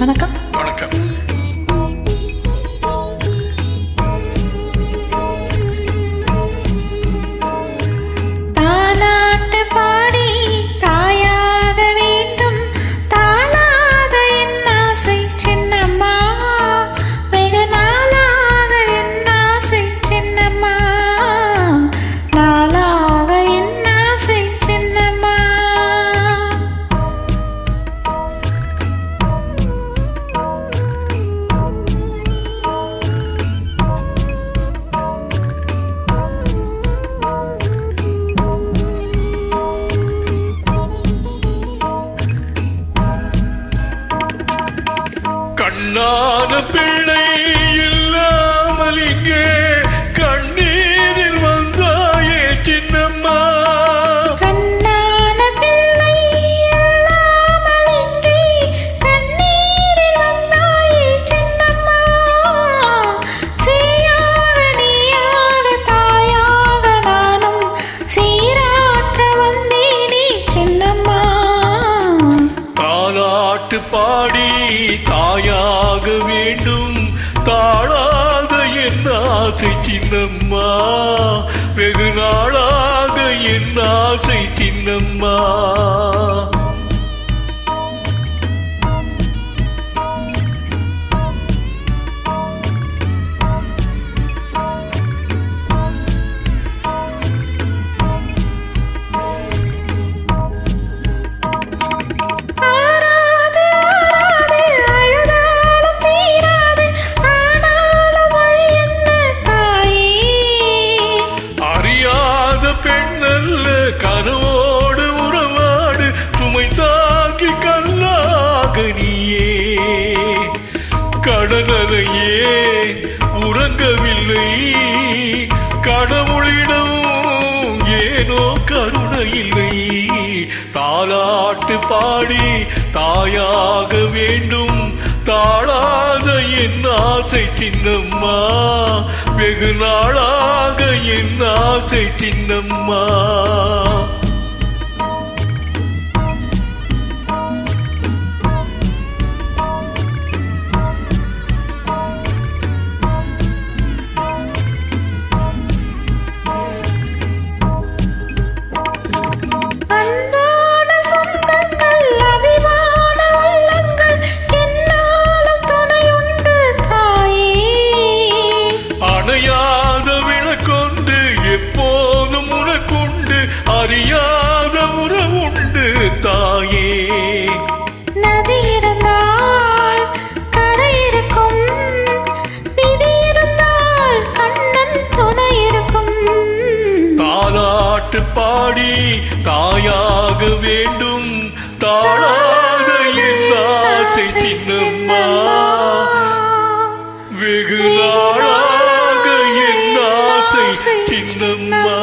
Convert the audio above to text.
வணக்கம். வணக்கம். கண்ணான பிள்ளை இல்லாமல் இங்கே கண்ணீரில் வந்தாயே சின்னம்மா. கண்ணான பிள்ளை இல்லாமல் இங்கே கண்ணீரில் வந்தாயே சின்னம்மா. சீயாக நீயாக தாயாக நானும் சீராட்ட வந்தேனே சின்னம்மா. தாலாட்டு பாடி தாயாக வேண்டும் தாழாத என் ஆசை சின்னம்மா. வெகு நாளாக என் ஆசை சின்னம்மா. கனவோடு உறவாடு சுமை தாக்கி கல்லாக நீயே. கடலையே உறங்கவில்லை கடவுளிடம் ஏனோ கருணை இல்லை. தாலாட்டு பாடி தாயாக வேண்டும் தாழாத என் ஆசை சின்னம்மா. வெகு நாளாக என் ஆசை சின்னம்மா. அணையாத விளக்கொண்டு எப்போதும் உனக்குண்டு அறியாத உறவுண்டு தாயே. நதி இருந்தால் கரை இருக்கும் விதி இருந்தால் கண்ணன் துணை இருக்கும். தாலாட்டு பாடி தாயாக வேண்டும் தாழாத என் ஆசை சின்னம்மா. வெகு நாளாக என் ஆசை சின்னம்மா.